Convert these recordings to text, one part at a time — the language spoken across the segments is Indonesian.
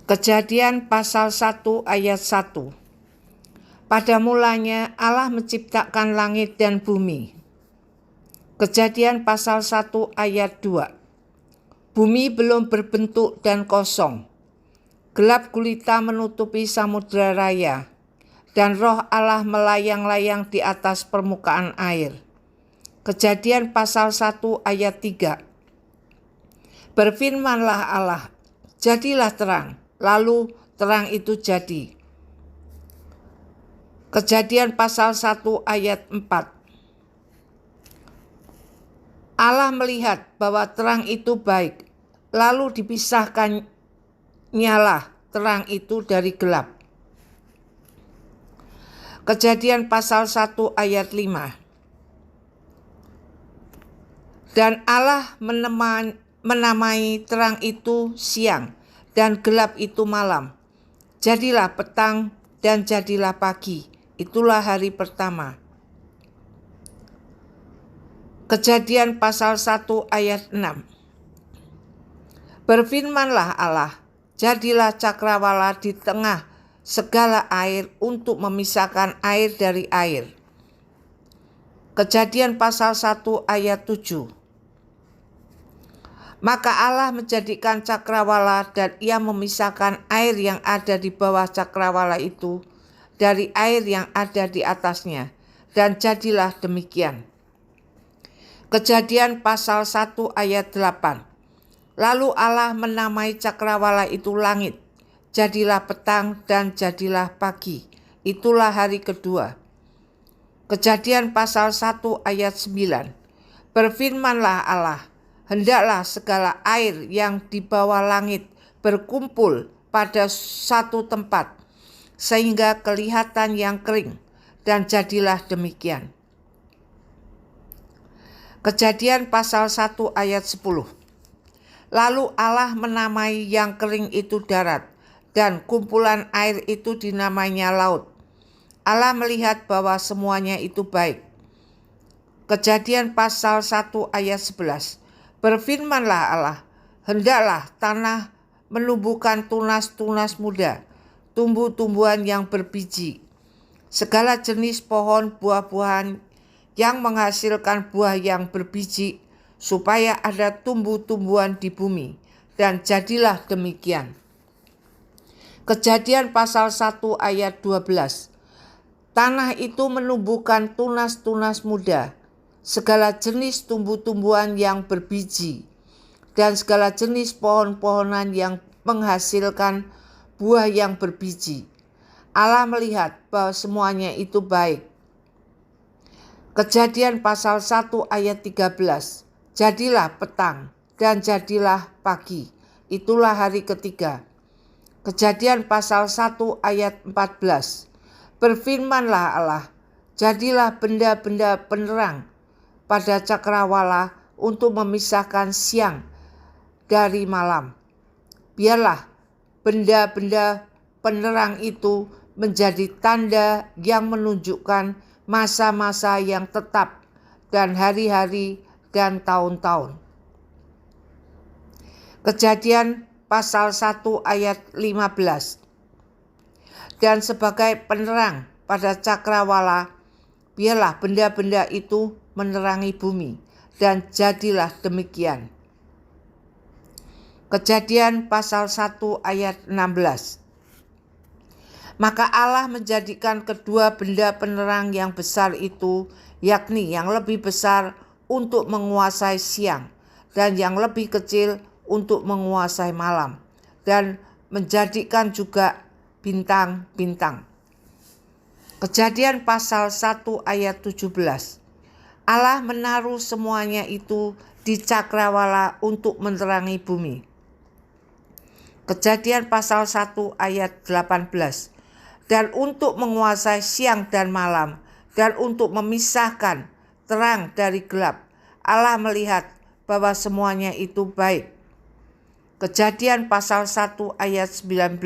Kejadian pasal 1 ayat 1. Pada mulanya Allah menciptakan langit dan bumi. Kejadian pasal 1 ayat 2. Bumi belum berbentuk dan kosong. Gelap gulita menutupi samudera raya, dan roh Allah melayang-layang di atas permukaan air. Kejadian pasal 1 ayat 3. Berfirmanlah Allah, jadilah terang, lalu terang itu jadi. Kejadian pasal 1 ayat 4. Allah melihat bahwa terang itu baik, lalu dipisahkan nyalah terang itu dari gelap. Kejadian pasal 1 ayat 5. Dan Allah menamai terang itu siang dan gelap itu malam. Jadilah petang dan jadilah pagi. Itulah hari pertama. Kejadian pasal 1 ayat 6. Berfirmanlah Allah, jadilah cakrawala di tengah segala air untuk memisahkan air dari air. Kejadian pasal 1 ayat 7. Maka Allah menjadikan cakrawala dan ia memisahkan air yang ada di bawah cakrawala itu dari air yang ada di atasnya, dan jadilah demikian. Kejadian pasal 1 ayat 8. Lalu Allah menamai cakrawala itu langit. Jadilah petang dan jadilah pagi. Itulah hari kedua. Kejadian pasal 1 ayat 9. Berfirmanlah Allah, hendaklah segala air yang di bawah langit berkumpul pada satu tempat, sehingga kelihatan yang kering, dan jadilah demikian. Kejadian pasal 1 ayat 10. Lalu Allah menamai yang kering itu darat, dan kumpulan air itu dinamainya laut. Allah melihat bahwa semuanya itu baik. Kejadian pasal 1 ayat 11. Berfirmanlah Allah, hendaklah tanah menumbuhkan tunas-tunas muda, tumbuh-tumbuhan yang berbiji, segala jenis pohon buah-buahan yang menghasilkan buah yang berbiji, supaya ada tumbuh-tumbuhan di bumi, dan jadilah demikian. Kejadian pasal 1 ayat 12. Tanah itu menumbuhkan tunas-tunas muda, segala jenis tumbuh-tumbuhan yang berbiji, dan segala jenis pohon-pohonan yang menghasilkan buah yang berbiji. Allah melihat bahwa semuanya itu baik. Kejadian pasal 1 ayat 13. Jadilah petang dan jadilah pagi. Itulah hari ketiga. Kejadian pasal 1 ayat 14. Berfirmanlah Allah, jadilah benda-benda penerang pada cakrawala untuk memisahkan siang dari malam. Biarlah benda-benda penerang itu menjadi tanda yang menunjukkan masa-masa yang tetap dan hari-hari dan tahun-tahun. Kejadian pasal 1 ayat 15. Dan sebagai penerang pada cakrawala, biarlah benda-benda itu menerangi bumi, dan jadilah demikian. Kejadian pasal 1 ayat 16. Maka Allah menjadikan kedua benda penerang yang besar itu, yakni yang lebih besar untuk menguasai siang, dan yang lebih kecil untuk menguasai malam, dan menjadikan juga bintang-bintang. Kejadian pasal 1 ayat 17. Allah menaruh semuanya itu di cakrawala untuk menerangi bumi. Kejadian pasal 1 ayat 18. Dan untuk menguasai siang dan malam, dan untuk memisahkan terang dari gelap, Allah melihat bahwa semuanya itu baik. Kejadian pasal 1 ayat 19.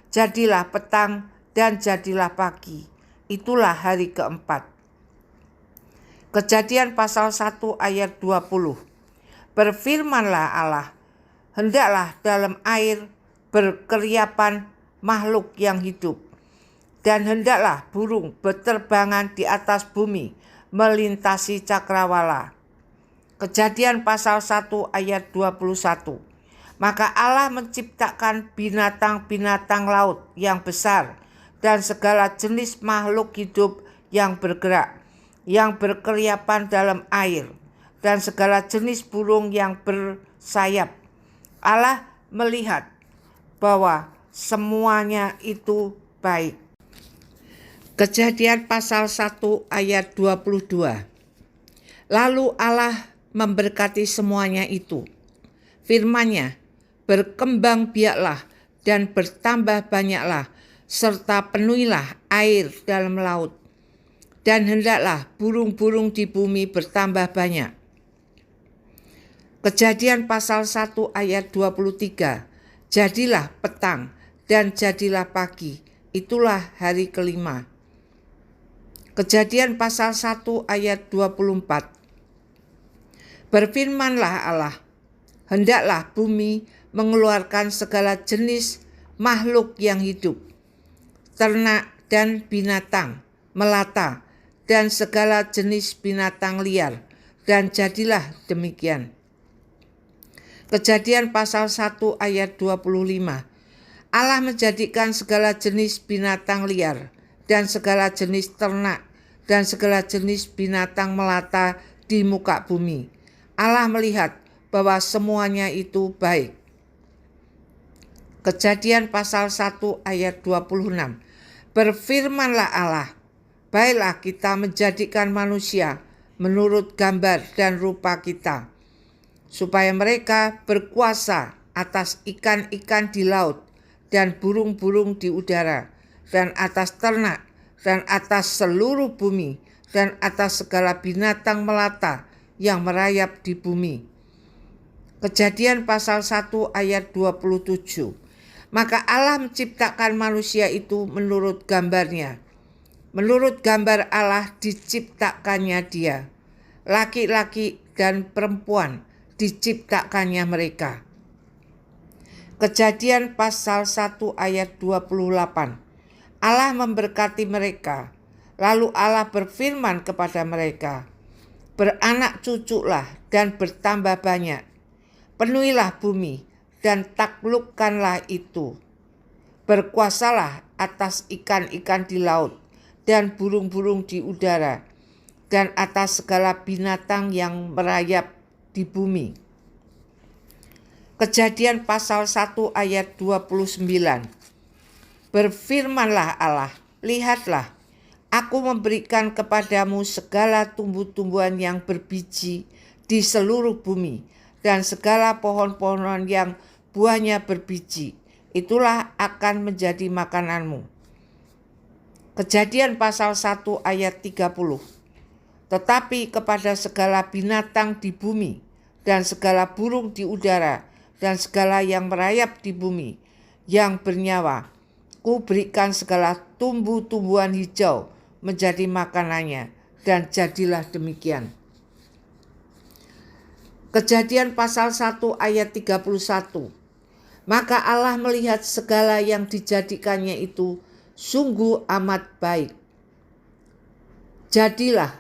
Jadilah petang dan jadilah pagi. Itulah hari keempat. Kejadian pasal 1 ayat 20. Berfirmanlah Allah, hendaklah dalam air berkeriapan makhluk yang hidup. Dan hendaklah burung berterbangan di atas bumi melintasi cakrawala. Kejadian pasal 1 ayat 21. Maka Allah menciptakan binatang-binatang laut yang besar dan segala jenis makhluk hidup yang bergerak, yang berkeriapan dalam air, dan segala jenis burung yang bersayap. Allah melihat bahwa semuanya itu baik. Kejadian pasal 1 ayat 22. Lalu Allah memberkati semuanya itu. Firman-Nya, berkembang biaklah dan bertambah banyaklah, serta penuhilah air dalam laut. Dan hendaklah burung-burung di bumi bertambah banyak. Kejadian pasal 1 ayat 23. Jadilah petang dan jadilah pagi, itulah hari kelima. Kejadian pasal 1 ayat 24. Berfirmanlah Allah, hendaklah bumi mengeluarkan segala jenis makhluk yang hidup, ternak dan binatang, melata, dan segala jenis binatang liar, dan jadilah demikian. Kejadian pasal 1 ayat 25. Allah menjadikan segala jenis binatang liar, dan segala jenis ternak, dan segala jenis binatang melata di muka bumi. Allah melihat bahwa semuanya itu baik. Kejadian pasal 1 ayat 26. Berfirmanlah Allah, baiklah kita menjadikan manusia menurut gambar dan rupa kita, supaya mereka berkuasa atas ikan-ikan di laut dan burung-burung di udara, dan atas ternak, dan atas seluruh bumi, dan atas segala binatang melata yang merayap di bumi. Kejadian pasal 1 ayat 27. Maka Allah menciptakan manusia itu menurut gambarnya. Menurut gambar Allah diciptakannya dia. Laki-laki dan perempuan diciptakannya mereka. Kejadian pasal 1 ayat 28. Allah memberkati mereka. Lalu Allah berfirman kepada mereka, beranak cuculah dan bertambah banyak. Penuhilah bumi dan taklukkanlah itu. Berkuasalah atas ikan-ikan di laut dan burung-burung di udara, dan atas segala binatang yang merayap di bumi. Kejadian pasal 1 ayat 29. Berfirmanlah Allah, lihatlah, aku memberikan kepadamu segala tumbuh-tumbuhan yang berbiji di seluruh bumi, dan segala pohon-pohonan yang buahnya berbiji, itulah akan menjadi makananmu. Kejadian pasal 1 ayat 30. Tetapi kepada segala binatang di bumi, dan segala burung di udara, dan segala yang merayap di bumi, yang bernyawa, ku berikan segala tumbuh-tumbuhan hijau menjadi makanannya, dan jadilah demikian. Kejadian pasal 1 ayat 31. Maka Allah melihat segala yang dijadikannya itu sungguh amat baik. Jadilah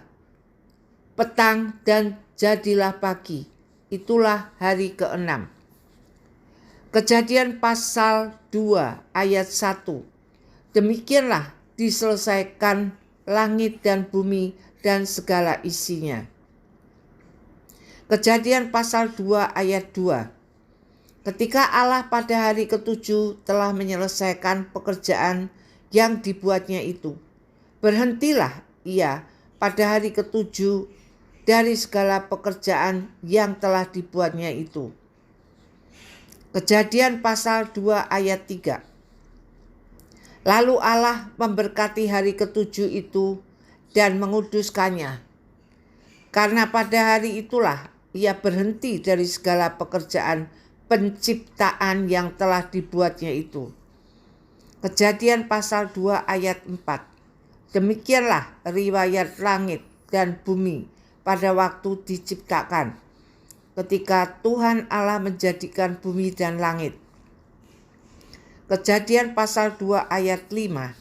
petang dan jadilah pagi, itulah hari ke-6. Kejadian pasal 2 ayat 1. Demikianlah diselesaikan langit dan bumi dan segala isinya. Kejadian pasal 2 ayat 2. Ketika Allah pada hari ke-7 telah menyelesaikan pekerjaan yang dibuatnya itu, berhentilah ia pada hari ke-7 dari segala pekerjaan yang telah dibuatnya itu. Kejadian pasal 2 ayat 3. Lalu Allah memberkati hari ke-7 itu dan menguduskannya. Karena pada hari itulah ia berhenti dari segala pekerjaan penciptaan yang telah dibuatnya itu. Kejadian pasal 2 ayat 4. Demikianlah riwayat langit dan bumi pada waktu diciptakan, ketika Tuhan Allah menjadikan bumi dan langit. Kejadian pasal 2 ayat 5.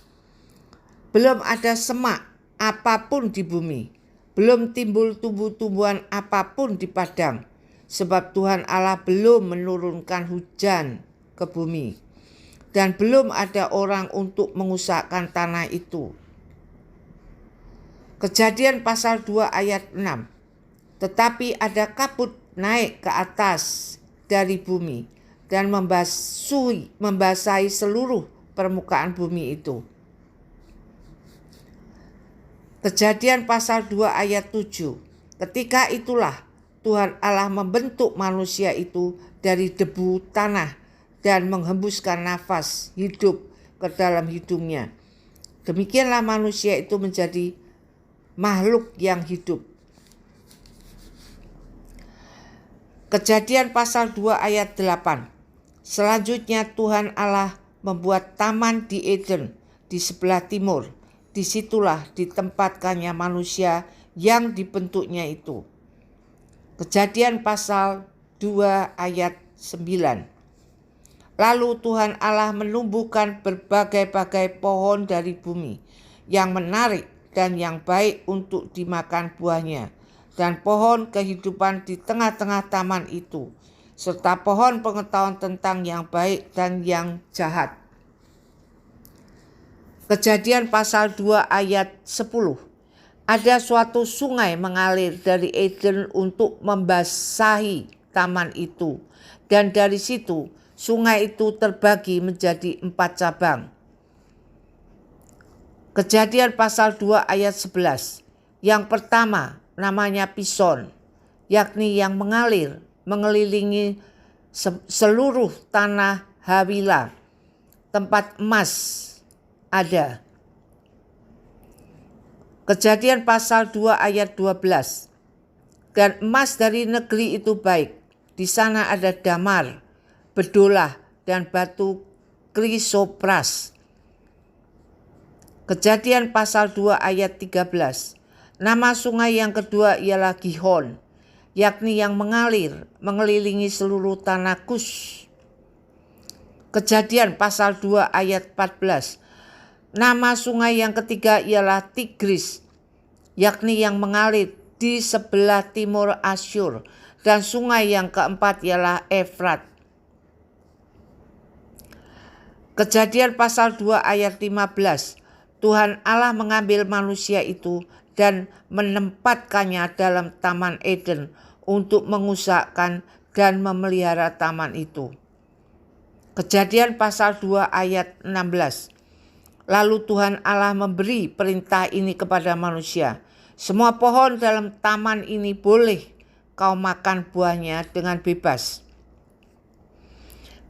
Belum ada semak apapun di bumi, belum timbul tumbuh-tumbuhan apapun di padang, sebab Tuhan Allah belum menurunkan hujan ke bumi, dan belum ada orang untuk mengusahakan tanah itu. Kejadian pasal 2 ayat 6. Tetapi ada kabut naik ke atas dari bumi dan membasahi seluruh permukaan bumi itu. Kejadian pasal 2 ayat 7. Ketika itulah Tuhan Allah membentuk manusia itu dari debu tanah dan menghembuskan nafas hidup ke dalam hidungnya. Demikianlah manusia itu menjadi makhluk yang hidup. Kejadian pasal 2 ayat 8. Selanjutnya Tuhan Allah membuat taman di Eden di sebelah timur. Disitulah ditempatkannya manusia yang dibentuknya itu. Kejadian pasal 2 ayat 9. Lalu Tuhan Allah menumbuhkan berbagai-bagai pohon dari bumi yang menarik dan yang baik untuk dimakan buahnya, dan pohon kehidupan di tengah-tengah taman itu, serta pohon pengetahuan tentang yang baik dan yang jahat. Kejadian pasal 2 ayat 10. Ada suatu sungai mengalir dari Eden untuk membasahi taman itu, dan dari situ sungai itu terbagi menjadi 4 cabang. Kejadian pasal 2 ayat 11. Yang pertama namanya Pison, yakni yang mengalir mengelilingi seluruh tanah Hawila, tempat emas ada. Kejadian pasal 2 ayat 12. Dan emas dari negeri itu baik. Di sana ada damar, bedolah, dan batu krisopras. Kejadian pasal 2 ayat 13. Nama sungai yang kedua ialah Gihon, yakni yang mengalir mengelilingi seluruh tanah Kus. Kejadian pasal 2 ayat 14. Nama sungai yang ketiga ialah Tigris, yakni yang mengalir di sebelah timur Asyur, dan sungai yang keempat ialah Efrat. Kejadian pasal 2 ayat 15. Tuhan Allah mengambil manusia itu dan menempatkannya dalam taman Eden untuk mengusahakan dan memelihara taman itu. Kejadian pasal 2 ayat 16. Lalu Tuhan Allah memberi perintah ini kepada manusia. Semua pohon dalam taman ini boleh kau makan buahnya dengan bebas.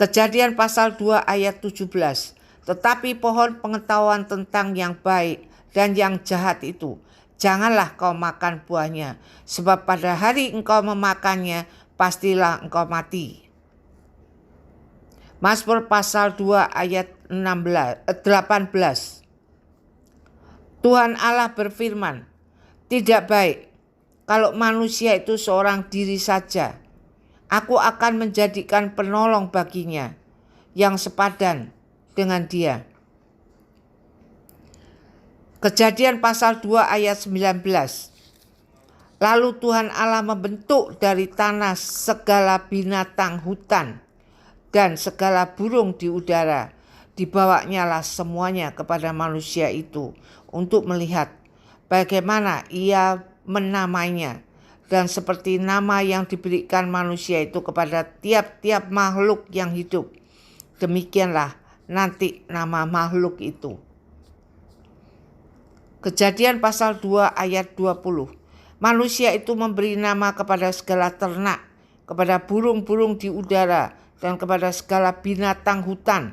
Kejadian pasal 2 ayat 17. Tetapi pohon pengetahuan tentang yang baik dan yang jahat itu, janganlah kau makan buahnya, sebab pada hari engkau memakannya, pastilah engkau mati. Mazmur pasal 2 ayat 18. Tuhan Allah berfirman, tidak baik kalau manusia itu seorang diri saja. Aku akan menjadikan penolong baginya yang sepadan dengan dia. Kejadian pasal 2 ayat 19. Lalu Tuhan Allah membentuk dari tanah segala binatang hutan dan segala burung di udara. Dibawanyalah semuanya kepada manusia itu untuk melihat bagaimana ia menamainya. Dan seperti nama yang diberikan manusia itu kepada tiap-tiap makhluk yang hidup, demikianlah nanti nama makhluk itu. Kejadian pasal 2 ayat 20. Manusia itu memberi nama kepada segala ternak, kepada burung-burung di udara, dan kepada segala binatang hutan.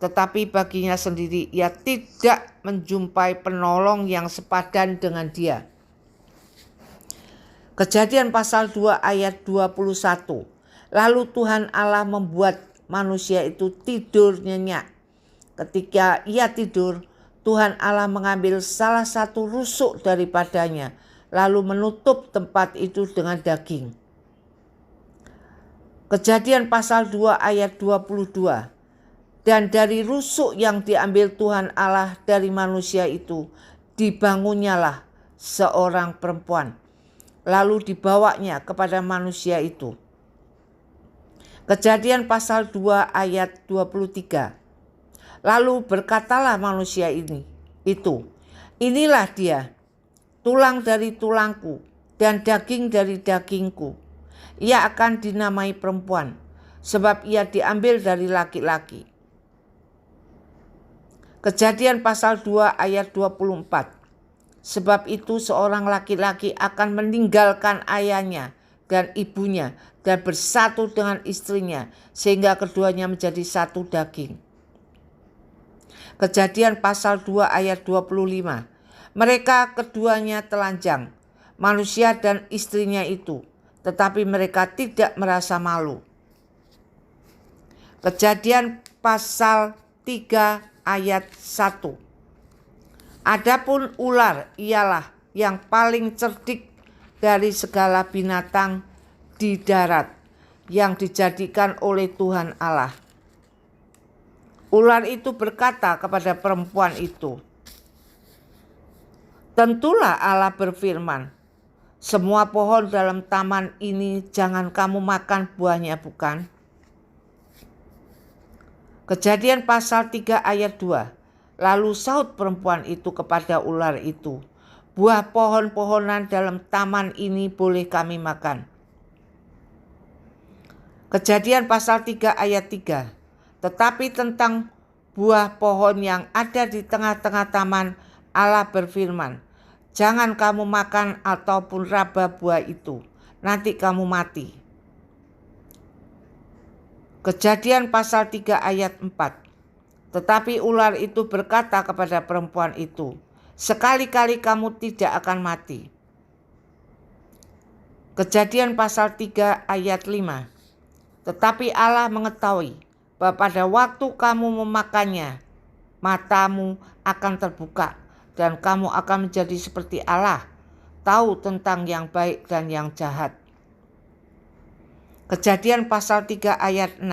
Tetapi baginya sendiri ia tidak menjumpai penolong yang sepadan dengan dia. Kejadian pasal 2 ayat 21. Lalu Tuhan Allah membuat manusia itu tidur nyenyak. Ketika ia tidur, Tuhan Allah mengambil salah satu rusuk daripadanya, lalu menutup tempat itu dengan daging. Kejadian pasal 2 ayat 22. Dan dari rusuk yang diambil Tuhan Allah dari manusia itu, dibangunnyalah seorang perempuan, lalu dibawanya kepada manusia itu. Kejadian pasal 2 ayat 23. Lalu berkatalah manusia itu, inilah dia, tulang dari tulangku dan daging dari dagingku. Ia akan dinamai perempuan, sebab ia diambil dari laki-laki. Kejadian pasal 2 ayat 24. Sebab itu seorang laki-laki akan meninggalkan ayahnya dan ibunya dan bersatu dengan istrinya, sehingga keduanya menjadi satu daging. Kejadian pasal 2 ayat 25. Mereka keduanya telanjang, manusia dan istrinya itu, tetapi mereka tidak merasa malu. Kejadian pasal 3 ayat 1. Adapun ular ialah yang paling cerdik dari segala binatang di darat yang dijadikan oleh Tuhan Allah. Ular itu berkata kepada perempuan itu, tentulah Allah berfirman, semua pohon dalam taman ini jangan kamu makan buahnya, bukan? Kejadian pasal 3 ayat 2. Lalu sahut perempuan itu kepada ular itu, buah pohon-pohonan dalam taman ini boleh kami makan. Kejadian pasal 3 ayat 3. Tetapi tentang buah pohon yang ada di tengah-tengah taman, Allah berfirman, jangan kamu makan ataupun raba buah itu, nanti kamu mati. Kejadian pasal 3 ayat 4. Tetapi ular itu berkata kepada perempuan itu, sekali-kali kamu tidak akan mati. Kejadian pasal 3 ayat 5. Tetapi Allah mengetahui bahwa pada waktu kamu memakannya, matamu akan terbuka dan kamu akan menjadi seperti Allah, tahu tentang yang baik dan yang jahat. Kejadian pasal 3 ayat 6.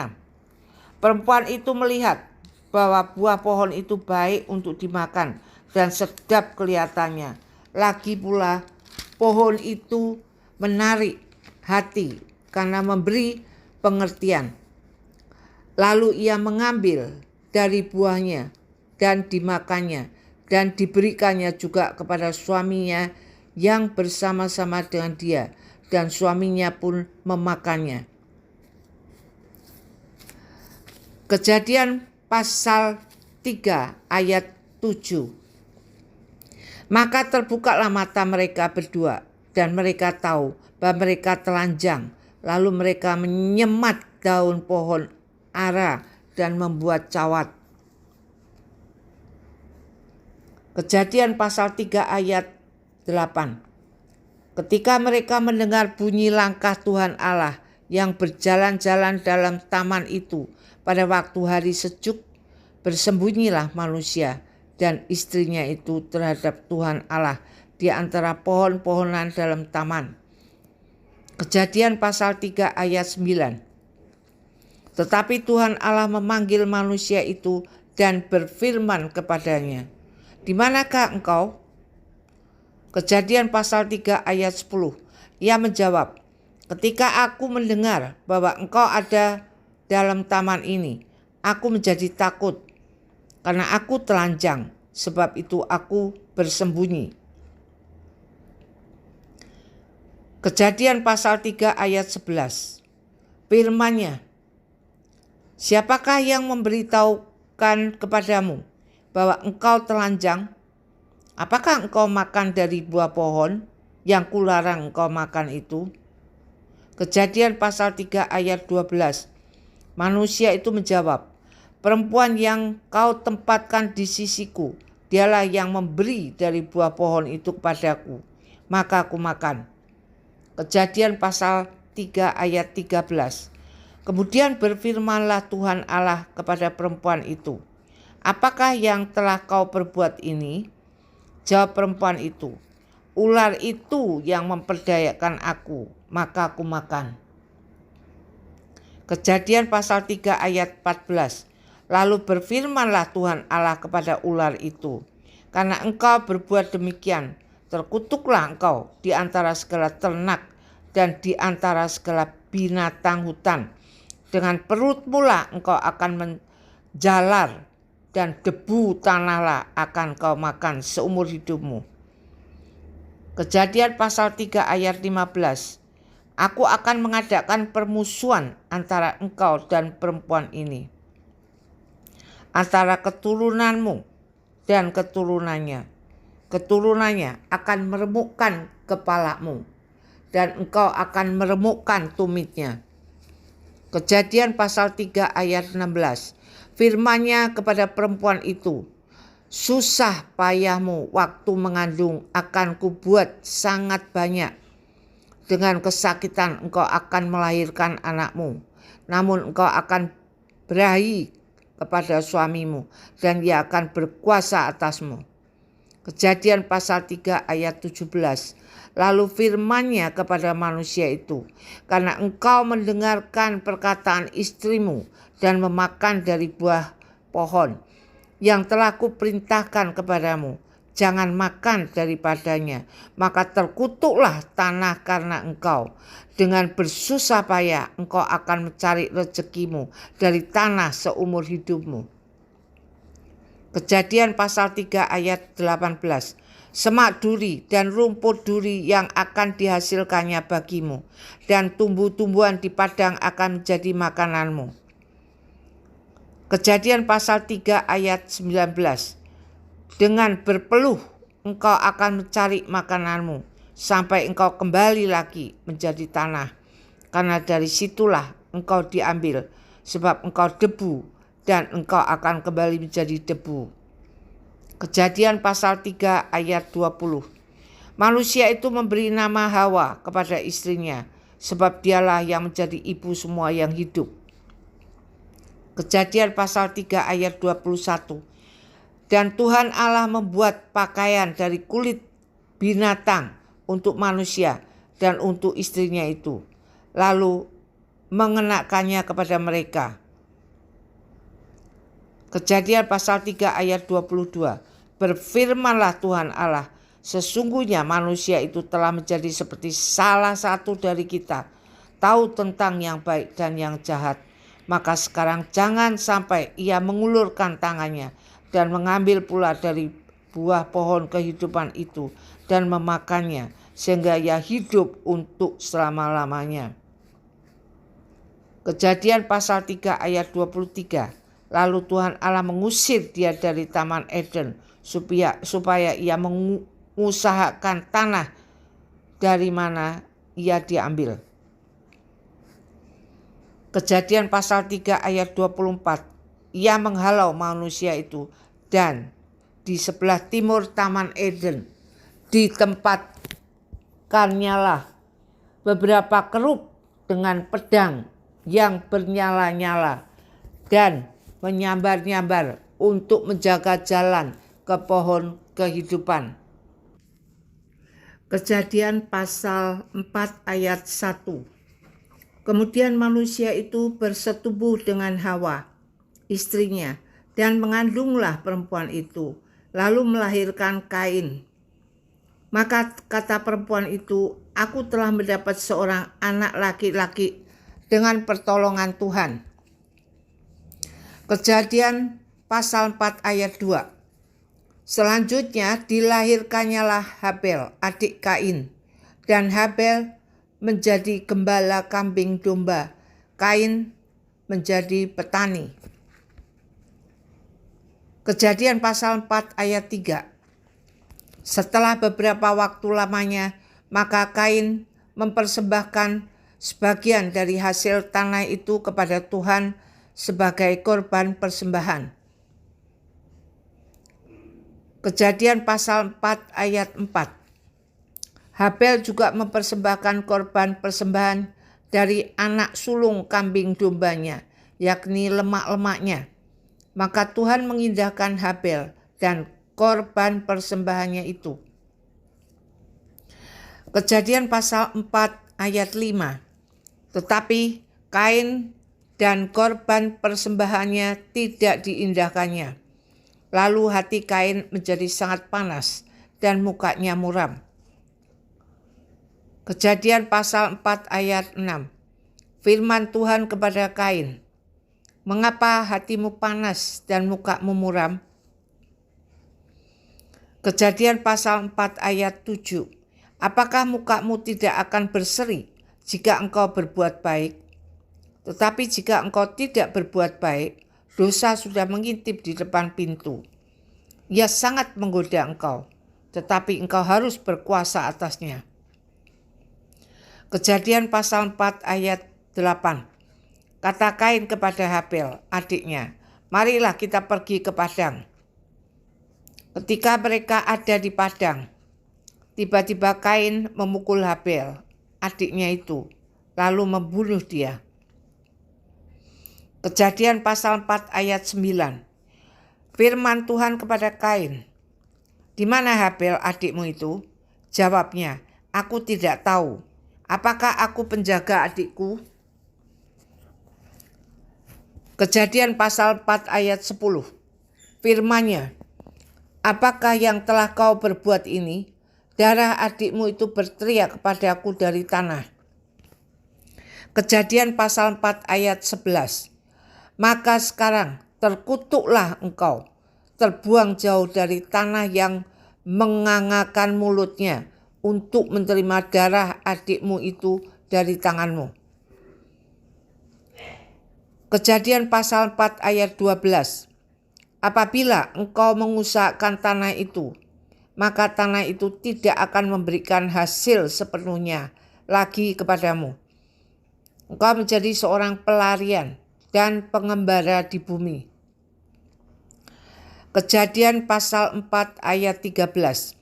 Perempuan itu melihat bahwa buah pohon itu baik untuk dimakan dan sedap kelihatannya. Lagi pula pohon itu menarik hati karena memberi pengertian. Lalu ia mengambil dari buahnya dan dimakannya dan diberikannya juga kepada suaminya yang bersama-sama dengan dia, dan suaminya pun memakannya. Kejadian pasal 3 ayat 7. Maka terbukalah mata mereka berdua dan mereka tahu bahwa mereka telanjang. Lalu mereka menyemat daun pohon ara dan membuat cawat. Kejadian pasal 3 ayat 8. Ketika mereka mendengar bunyi langkah Tuhan Allah yang berjalan-jalan dalam taman itu pada waktu hari sejuk, bersembunyilah manusia dan istrinya itu terhadap Tuhan Allah di antara pohon-pohonan dalam taman. Kejadian pasal 3 ayat 9. Tetapi Tuhan Allah memanggil manusia itu dan berfirman kepadanya, di manakah engkau? Kejadian pasal 3 ayat 10. Ia menjawab, ketika aku mendengar bahwa engkau ada dalam taman ini, aku menjadi takut karena aku telanjang, sebab itu aku bersembunyi. Kejadian pasal 3 ayat 11. Firman-Nya, siapakah yang memberitahukan kepadamu bahwa engkau telanjang? Apakah engkau makan dari buah pohon yang kularang engkau makan itu? Kejadian pasal 3 ayat 12. Manusia itu menjawab, perempuan yang kau tempatkan di sisiku, dialah yang memberi dari buah pohon itu kepadaku, maka aku makan. Kejadian pasal 3 ayat 13. Kemudian berfirmanlah Tuhan Allah kepada perempuan itu, apakah yang telah kau perbuat ini? Jawab perempuan itu, ular itu yang memperdayakan aku, maka aku makan. Kejadian pasal 3 ayat 14. Lalu berfirmanlah Tuhan Allah kepada ular itu, karena engkau berbuat demikian, terkutuklah engkau di antara segala ternak dan di antara segala binatang hutan. Dengan perutmu lah engkau akan menjalar, dan debu tanahlah akan kau makan seumur hidupmu. Kejadian pasal 3 ayat 15. Aku akan mengadakan permusuhan antara engkau dan perempuan ini, antara keturunanmu dan keturunannya. Keturunannya akan meremukkan kepalamu, dan engkau akan meremukkan tumitnya. Kejadian pasal 3 ayat 16. Firman-Nya kepada perempuan itu, susah payahmu waktu mengandung akan kubuat sangat banyak. Dengan kesakitan engkau akan melahirkan anakmu, namun engkau akan berahi kepada suamimu, dan ia akan berkuasa atasmu. Kejadian pasal 3 ayat 17. Lalu firman-Nya kepada manusia itu, karena engkau mendengarkan perkataan istrimu dan memakan dari buah pohon yang telah kuperintahkan kepadamu, jangan makan daripadanya, maka terkutuklah tanah karena engkau. Dengan bersusah payah engkau akan mencari rezekimu dari tanah seumur hidupmu. Kejadian pasal 3 ayat 18. Semak duri dan rumput duri yang akan dihasilkannya bagimu, dan tumbuh-tumbuhan di padang akan menjadi makananmu. Kejadian pasal 3 ayat 19. Dengan berpeluh engkau akan mencari makananmu sampai engkau kembali lagi menjadi tanah, karena dari situlah engkau diambil, sebab engkau debu dan engkau akan kembali menjadi debu. Kejadian pasal 3 ayat 20. Manusia itu memberi nama Hawa kepada istrinya, sebab dialah yang menjadi ibu semua yang hidup. Kejadian pasal 3 ayat 21. Dan Tuhan Allah membuat pakaian dari kulit binatang untuk manusia dan untuk istrinya itu, lalu mengenakannya kepada mereka. Kejadian pasal 3 ayat 22. Berfirmanlah Tuhan Allah, sesungguhnya manusia itu telah menjadi seperti salah satu dari kita, tahu tentang yang baik dan yang jahat. Maka sekarang jangan sampai ia mengulurkan tangannya dan mengambil pula dari buah pohon kehidupan itu dan memakannya, sehingga ia hidup untuk selama-lamanya. Kejadian pasal 3 ayat 23. Lalu Tuhan Allah mengusir dia dari Taman Eden supaya ia mengusahakan tanah dari mana ia diambil. Kejadian pasal 3 ayat 24. Ia menghalau manusia itu, dan di sebelah timur Taman Eden ditempatkannya lah beberapa kerub dengan pedang yang bernyala-nyala dan menyambar-nyambar untuk menjaga jalan ke pohon kehidupan. Kejadian pasal 4 ayat 1. Kemudian manusia itu bersetubuh dengan Hawa, istrinya, dan mengandunglah perempuan itu, lalu melahirkan Kain. Maka kata perempuan itu, aku telah mendapat seorang anak laki-laki dengan pertolongan Tuhan. Kejadian pasal 4 ayat 2. Selanjutnya dilahirkannya lah Habel, adik Kain, dan Habel menjadi gembala kambing domba, Kain menjadi petani. Kejadian pasal 4 ayat 3. Setelah beberapa waktu lamanya, maka Kain mempersembahkan sebagian dari hasil tanah itu kepada Tuhan sebagai korban persembahan. Kejadian pasal 4 ayat 4. Habel juga mempersembahkan korban persembahan dari anak sulung kambing dombanya, yakni lemak-lemaknya. Maka Tuhan mengindahkan Habel dan korban persembahannya itu. Kejadian pasal 4 ayat 5. Tetapi Kain dan korban persembahannya tidak diindahkannya. Lalu hati Kain menjadi sangat panas dan mukanya muram. Kejadian pasal 4 ayat 6. Firman Tuhan kepada Kain, "Mengapa hatimu panas dan mukamu muram?" Kejadian pasal 4 ayat 7. Apakah mukamu tidak akan berseri jika engkau berbuat baik? Tetapi jika engkau tidak berbuat baik, dosa sudah mengintip di depan pintu. Ia sangat menggoda engkau, tetapi engkau harus berkuasa atasnya. Kejadian pasal 4 ayat 8. Kata Kain kepada Habel, adiknya, "Marilah kita pergi ke padang." Ketika mereka ada di padang, tiba-tiba Kain memukul Habel, adiknya itu, lalu membunuh dia. Kejadian pasal 4 ayat 9. Firman Tuhan kepada Kain, "Di mana Habel adikmu itu?" Jawabnya, "Aku tidak tahu. Apakah aku penjaga adikku?" Kejadian pasal 4 ayat 10. Firman-Nya, "Apakah yang telah kau berbuat ini? Darah adikmu itu berteriak kepadaku dari tanah." Kejadian pasal 4 ayat 11. "Maka sekarang terkutuklah engkau, terbuang jauh dari tanah yang mengangakan mulutnya untuk menerima darah adikmu itu dari tanganmu." Kejadian pasal 4 ayat 12. "Apabila engkau mengusahakan tanah itu, maka tanah itu tidak akan memberikan hasil sepenuhnya lagi kepadamu. Engkau menjadi seorang pelarian dan pengembara di bumi." Kejadian pasal 4 ayat 13.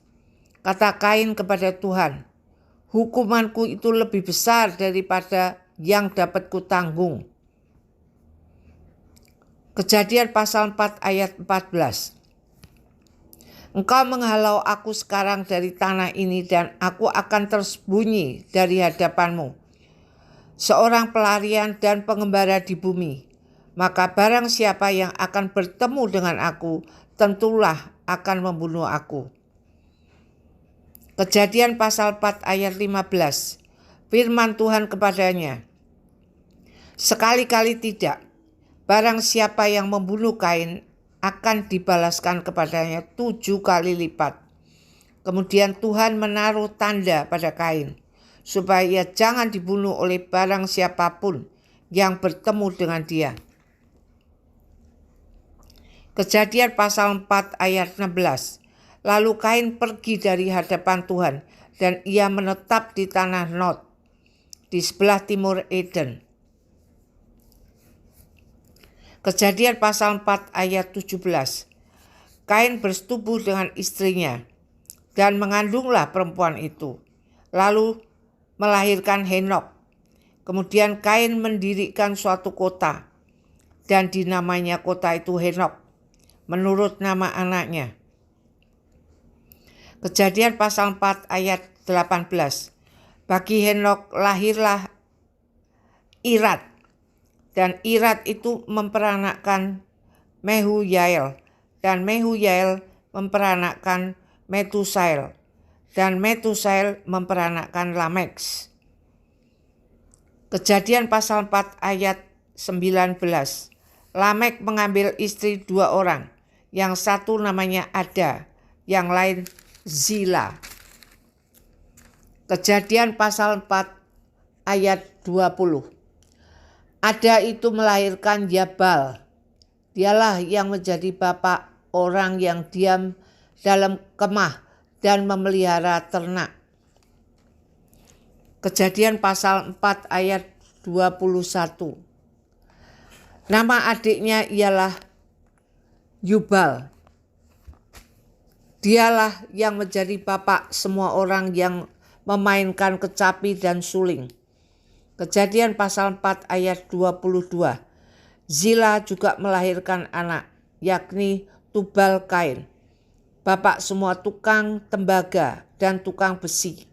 Kata Kain kepada Tuhan, "Hukumanku itu lebih besar daripada yang dapat kutanggung." Kejadian pasal 4 ayat 14. "Engkau menghalau aku sekarang dari tanah ini dan aku akan tersembunyi dari hadapanmu, seorang pelarian dan pengembara di bumi. Maka barang siapa yang akan bertemu dengan aku, tentulah akan membunuh aku." Kejadian pasal 4 ayat 15. Firman Tuhan kepadanya, "Sekali-kali tidak. Barang siapa yang membunuh Kain akan dibalaskan kepadanya 7 kali lipat." Kemudian Tuhan menaruh tanda pada Kain, supaya ia jangan dibunuh oleh barang siapapun yang bertemu dengan dia. Kejadian pasal 4 ayat 16. Lalu Kain pergi dari hadapan Tuhan, dan ia menetap di tanah Nod, di sebelah timur Eden. Kejadian pasal 4 ayat 17. Kain bersetubuh dengan istrinya, dan mengandunglah perempuan itu, lalu melahirkan Henok. Kemudian Kain mendirikan suatu kota, dan dinamainya kota itu Henok, menurut nama anaknya. Kejadian pasal 4 ayat 18. Bagi Henok lahirlah Irad, dan Irad itu memperanakkan Mehujael, dan Mehujael memperanakkan Metusael, dan Metusael memperanakkan Lamek. Kejadian pasal 4 ayat 19. Lamek mengambil istri 2 orang, yang satu namanya Ada, yang lain Zila. Kejadian pasal 4 ayat 20. Ada itu melahirkan Yabal. Dialah yang menjadi bapak orang yang diam dalam kemah dan memelihara ternak. Kejadian pasal 4 ayat 21. Nama adiknya ialah Yubal. Dialah yang menjadi bapak semua orang yang memainkan kecapi dan suling. Kejadian pasal 4 ayat 22. Zila juga melahirkan anak, yakni Tubal Kain, bapak semua tukang tembaga dan tukang besi.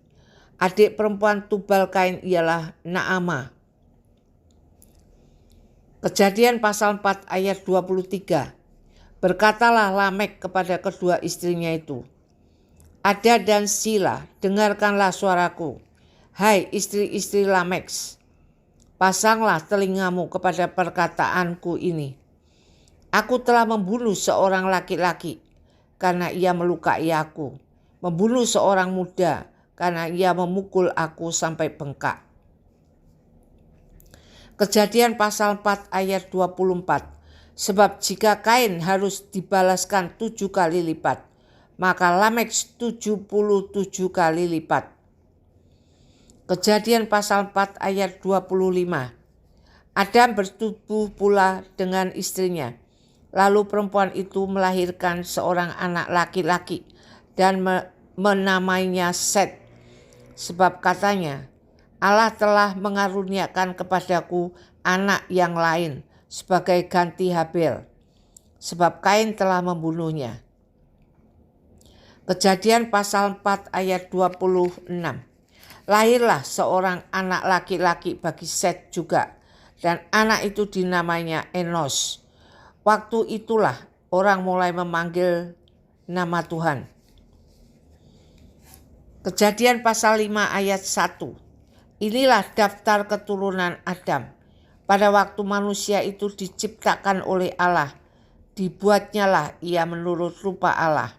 Adik perempuan Tubal Kain ialah Naamah. Kejadian pasal 4 ayat 23. Berkatalah Lamek kepada kedua istrinya itu, Ada dan Sila, dengarkanlah suaraku. Hai istri-istri Lamek, pasanglah telingamu kepada perkataanku ini. Aku telah membunuh seorang laki-laki karena ia melukai aku, membunuh seorang muda karena ia memukul aku sampai bengkak. Kejadian pasal 4 ayat 24. Sebab jika Kain harus dibalaskan 7 kali lipat, maka Lamek 77 kali lipat. Kejadian pasal 4 ayat 25. Adam bersetubuh pula dengan istrinya. Lalu perempuan itu melahirkan seorang anak laki-laki dan menamainya Set. Sebab katanya, Allah telah mengaruniakan kepadaku anak yang lain sebagai ganti Habel, sebab Kain telah membunuhnya. Kejadian pasal 4 ayat 26. Lahirlah seorang anak laki-laki bagi Set juga, dan anak itu dinamainya Enos. Waktu itulah orang mulai memanggil nama Tuhan. Kejadian pasal 5 ayat 1. Inilah daftar keturunan Adam. Pada waktu manusia itu diciptakan oleh Allah, dibuatnyalah ia menurut rupa Allah.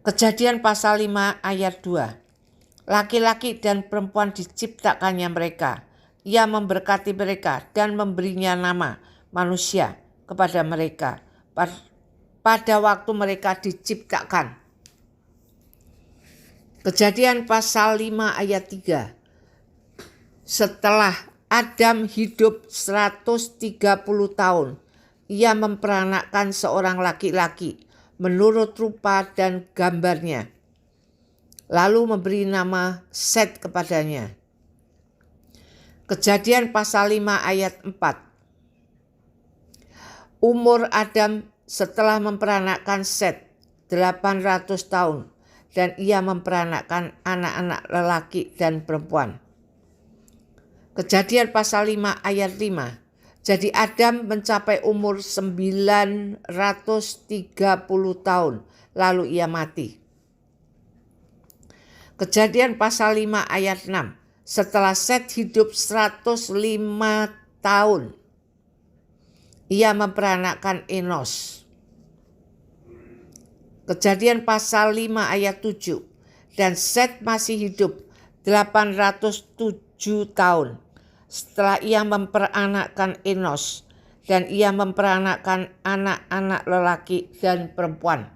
Kejadian pasal 5 ayat 2. Laki-laki dan perempuan diciptakannya mereka. Ia memberkati mereka dan memberinya nama manusia kepada mereka pada waktu mereka diciptakan. Kejadian pasal 5 ayat 3. Setelah Adam hidup 130 tahun, ia memperanakkan seorang laki-laki menurut rupa dan gambarnya, lalu memberi nama Set kepadanya. Kejadian pasal 5 ayat 4. Umur Adam setelah memperanakkan Set 800 tahun, dan ia memperanakkan anak-anak lelaki dan perempuan. Kejadian pasal 5 ayat 5. Jadi Adam mencapai umur 930 tahun, lalu ia mati. Kejadian pasal 5 ayat 6. Setelah Set hidup 105 tahun, ia memperanakkan Enos. Kejadian pasal 5 ayat 7. Dan Set masih hidup 807 tahun setelah ia memperanakkan Enos, dan ia memperanakkan anak-anak lelaki dan perempuan.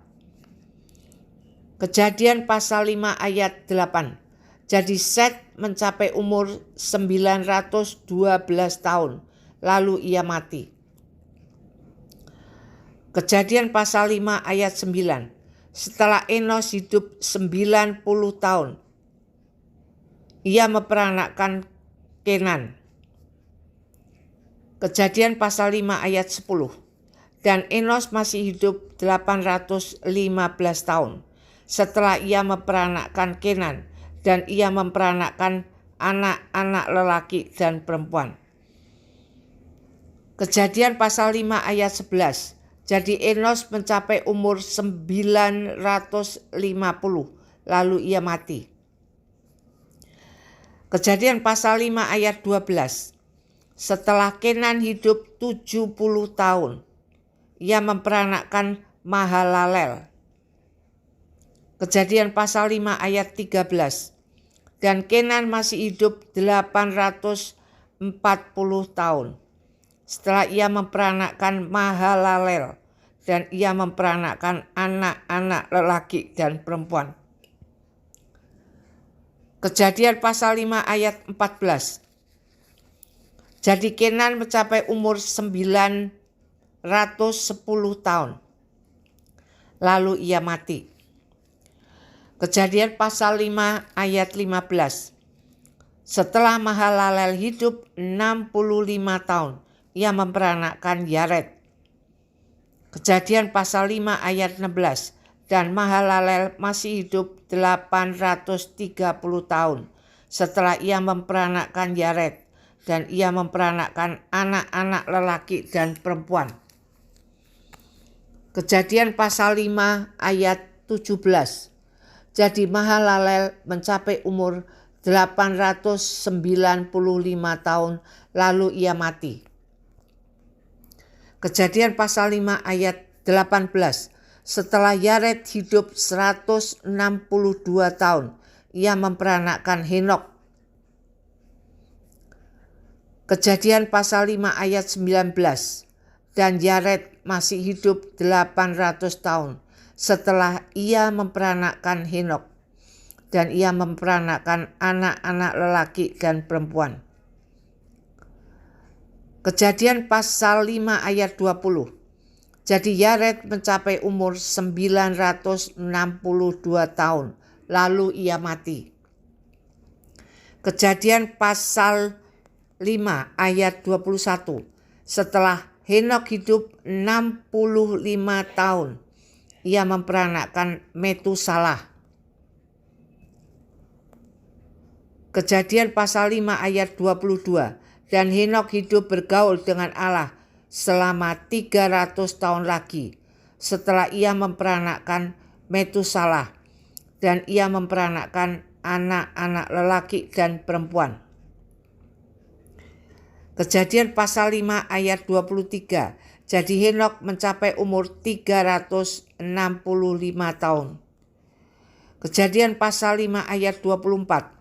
Kejadian pasal 5 ayat 8. Jadi Set mencapai umur 912 tahun, lalu ia mati. Kejadian pasal 5 ayat 9. Setelah Enos hidup 90 tahun, ia memperanakkan Kenan. Kejadian pasal 5 ayat 10. Dan Enos masih hidup 815 tahun setelah ia memperanakkan Kenan, dan ia memperanakkan anak-anak lelaki dan perempuan. Kejadian pasal 5 ayat 11. Jadi Enos mencapai umur 950, lalu ia mati. Kejadian pasal 5 ayat 12. Setelah Kenan hidup 70 tahun, ia memperanakkan Mahalalel. Kejadian pasal 5 ayat 13. Dan Kenan masih hidup 840 tahun setelah ia memperanakkan Mahalalel, dan ia memperanakkan anak-anak lelaki dan perempuan. Kejadian pasal 5 ayat 14. Jadi Kenan mencapai umur 910 tahun, lalu ia mati. Kejadian pasal 5 ayat 15. Setelah Mahalalel hidup 65 tahun, ia memperanakkan Yared. Kejadian pasal 5 ayat 16. Dan Mahalalel masih hidup 830 tahun setelah ia memperanakkan Yared, dan ia memperanakkan anak-anak lelaki dan perempuan. Kejadian pasal 5 ayat 17. Jadi Mahalalel mencapai umur 895 tahun lalu ia mati. Kejadian pasal 5 ayat 18. Setelah Yared hidup 162 tahun, ia memperanakkan Henokh. Kejadian pasal 5 ayat 19. Dan Yared masih hidup 800 tahun setelah ia memperanakkan Henokh. Dan ia memperanakkan anak-anak lelaki dan perempuan. Kejadian pasal 5 ayat 20. Jadi Yared mencapai umur 962 tahun, lalu ia mati. Kejadian pasal 5 ayat 21. Setelah Henokh hidup 65 tahun, ia memperanakkan Metusalah. Kejadian pasal 5 ayat 22. Dan Henokh hidup bergaul dengan Allah selama 300 tahun lagi setelah ia memperanakkan Metusalah, dan ia memperanakkan anak-anak lelaki dan perempuan. Kejadian pasal 5 ayat 23. Jadi Henokh mencapai umur 365 tahun. Kejadian pasal 5 ayat 24.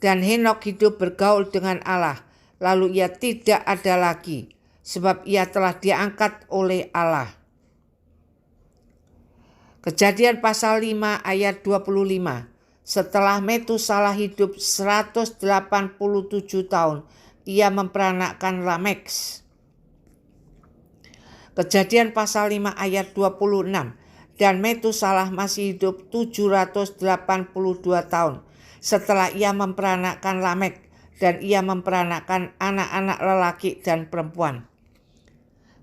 Dan Henokh hidup bergaul dengan Allah, lalu ia tidak ada lagi, sebab ia telah diangkat oleh Allah. Kejadian pasal 5 ayat 25. Setelah Metusalah hidup 187 tahun, ia memperanakkan Lamek. Kejadian pasal 5 ayat 26. Dan Metusalah masih hidup 782 tahun setelah ia memperanakkan Lamek, dan ia memperanakkan anak-anak lelaki dan perempuan.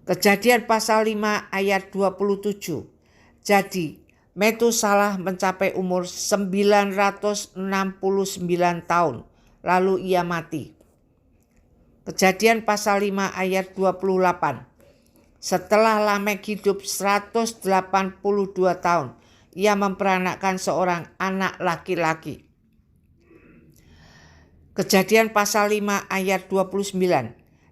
Kejadian pasal 5 ayat 27. Jadi Metusalah mencapai umur 969 tahun, lalu ia mati. Kejadian pasal 5 ayat 28. Setelah Lamek hidup 182 tahun, ia memperanakkan seorang anak laki-laki. Kejadian pasal 5 ayat 29.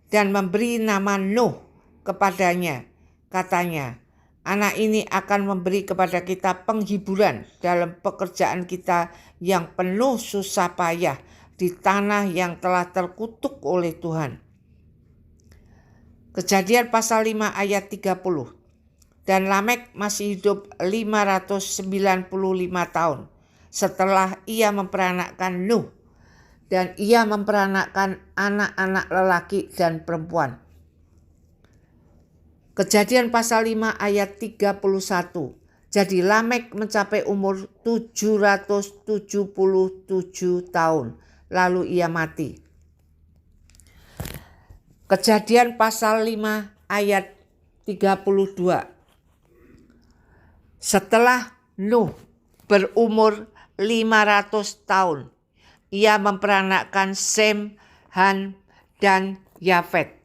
Dan memberi nama Nuh kepadanya, katanya, anak ini akan memberi kepada kita penghiburan dalam pekerjaan kita yang penuh susah payah di tanah yang telah terkutuk oleh Tuhan. Kejadian pasal 5 ayat 30. Dan Lamek masih hidup 595 tahun setelah ia memperanakkan Nuh, dan ia memperanakkan anak-anak lelaki dan perempuan. Kejadian pasal 5 ayat 31. Jadi Lamek mencapai umur 777 tahun, lalu ia mati. Kejadian pasal 5 ayat 32. Setelah Nuh berumur 500 tahun, ia memperanakkan Sem, Ham, dan Yafet.